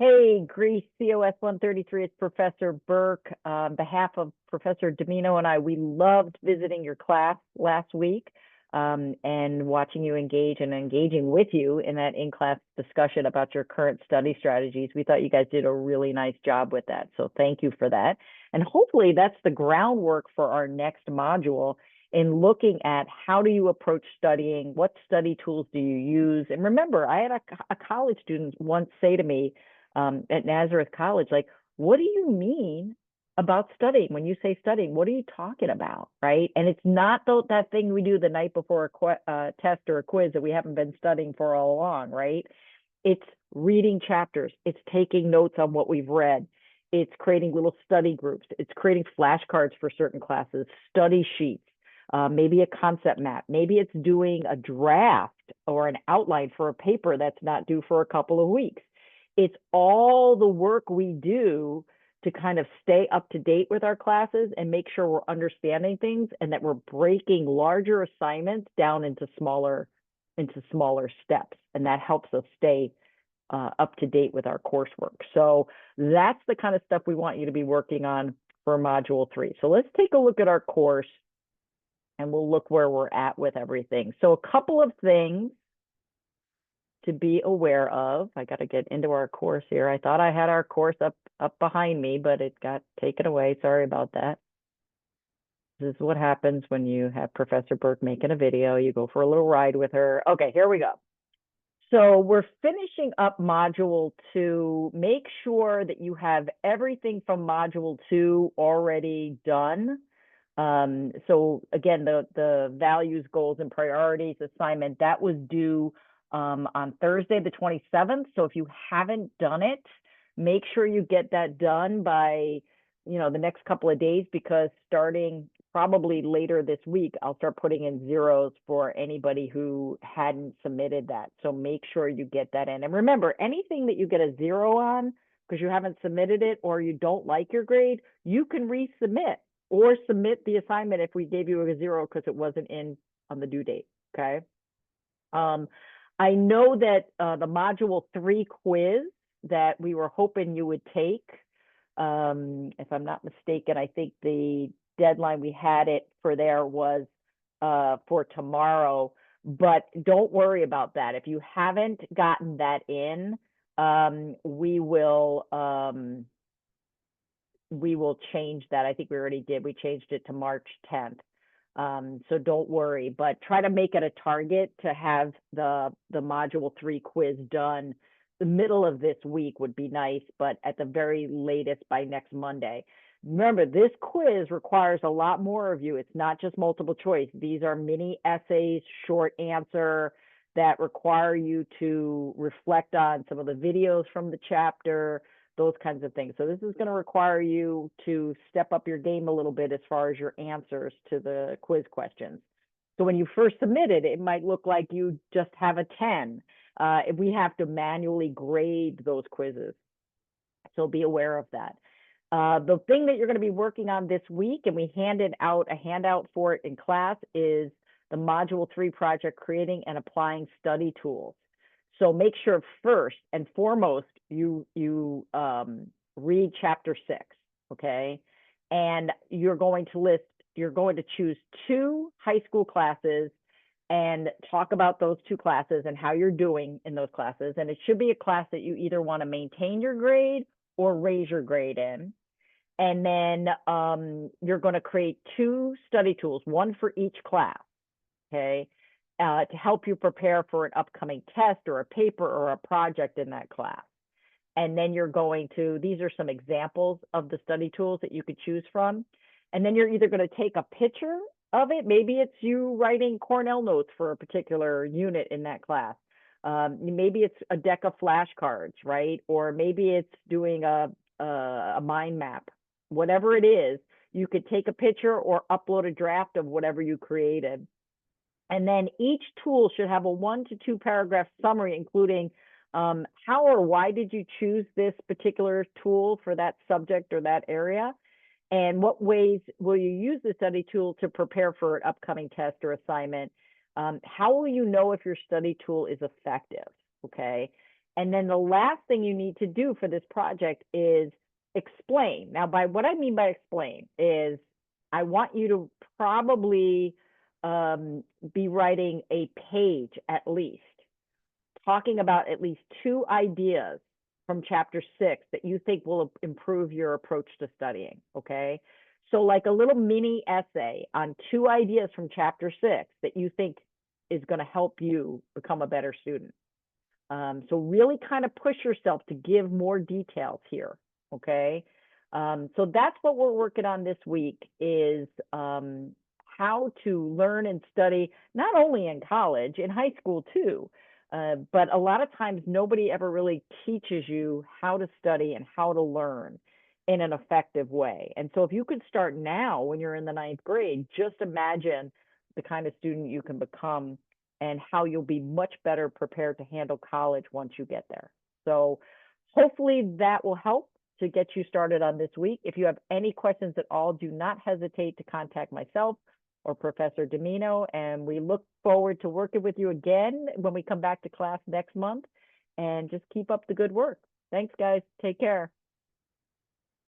Hey, Greece, COS 133, it's Professor Burke. On behalf of Professor Domino and I, we loved visiting your class last week and watching you engage and engaging with you in that in-class discussion about your current study strategies. We thought you guys did a really nice job with that. So thank you for that. And hopefully that's the groundwork for our next module in looking at how do you approach studying, what study tools do you use? And remember, I had a college student once say to me, at Nazareth College, like, what do you mean about studying? When you say studying, what are you talking about, right? And it's not that thing we do the night before a test or a quiz that we haven't been studying for all along, right? It's reading chapters. It's taking notes on what we've read. It's creating little study groups. It's creating flashcards for certain classes, study sheets, maybe a concept map. Maybe it's doing a draft or an outline for a paper that's not due for a couple of weeks. It's all the work we do to kind of stay up to date with our classes and make sure we're understanding things and that we're breaking larger assignments down into smaller steps. And that helps us stay up to date with our coursework. So that's the kind of stuff we want you to be working on for Module 3. So let's take a look at our course and we'll look where we're at with everything. So a couple of things to be aware of. I got to get into our course here. I thought I had our course up behind me, but it got taken away. Sorry about that. This is what happens when you have Professor Burke making a video. You go for a little ride with her. Okay, here we go. So we're finishing up Module 2. Make sure that you have everything from Module 2 already done. So again, the values, goals, and priorities assignment, that was due on Thursday, the 27th. So if you haven't done it, make sure you get that done by, the next couple of days, because starting probably later this week, I'll start putting in zeros for anybody who hadn't submitted that. So make sure you get that in. And remember, anything that you get a 0 on because you haven't submitted it or you don't like your grade, you can resubmit or submit the assignment if we gave you a 0 because it wasn't in on the due date. Okay. I know that the Module 3 quiz that we were hoping you would take, if I'm not mistaken, I think the deadline we had it for there was for tomorrow, but don't worry about that. If you haven't gotten that in, we will change that. I think we already did. We changed it to March 10th. So don't worry, but try to make it a target to have the Module 3 quiz done. The middle of this week would be nice, but at the very latest by next Monday. Remember, this quiz requires a lot more of you. It's not just multiple choice. These are mini essays, short answer, that require you to reflect on some of the videos from the chapter, those kinds of things. So this is going to require you to step up your game a little bit as far as your answers to the quiz questions. So when you first submit it, it might look like you just have a 10. We have to manually grade those quizzes. So be aware of that. The thing that you're going to be working on this week, and we handed out a handout for it in class, is the Module 3 project, creating and applying study tools. So make sure first and foremost you read chapter 6, okay? And you're going to choose 2 high school classes and talk about those 2 classes and how you're doing in those classes. And it should be a class that you either want to maintain your grade or raise your grade in. And then you're going to create 2 study tools, one for each class, okay? To help you prepare for an upcoming test or a paper or a project in that class. And then you're going to, these are some examples of the study tools that you could choose from. And then you're either going to take a picture of it. Maybe it's you writing Cornell notes for a particular unit in that class. Maybe it's a deck of flashcards, right? Or maybe it's doing a mind map. Whatever it is, you could take a picture or upload a draft of whatever you created. And then each tool should have a 1 to 2 paragraph summary, including how or why did you choose this particular tool for that subject or that area? And what ways will you use the study tool to prepare for an upcoming test or assignment? How will you know if your study tool is effective? Okay. And then the last thing you need to do for this project is explain. Now, by what I mean by explain is I want you to probably be writing a page at least, talking about at least 2 ideas from chapter 6 that you think will improve your approach to studying, okay? So like a little mini essay on 2 ideas from chapter 6 that you think is going to help you become a better student. So really kind of push yourself to give more details here, okay? So that's what we're working on this week is how to learn and study, not only in college, in high school too. But a lot of times nobody ever really teaches you how to study and how to learn in an effective way. And so if you could start now when you're in the 9th grade, just imagine the kind of student you can become and how you'll be much better prepared to handle college once you get there. So hopefully that will help to get you started on this week. If you have any questions at all, do not hesitate to contact myself or Professor Dimino, and we look forward to working with you again when we come back to class next month. And just keep up the good work. Thanks, guys. Take care.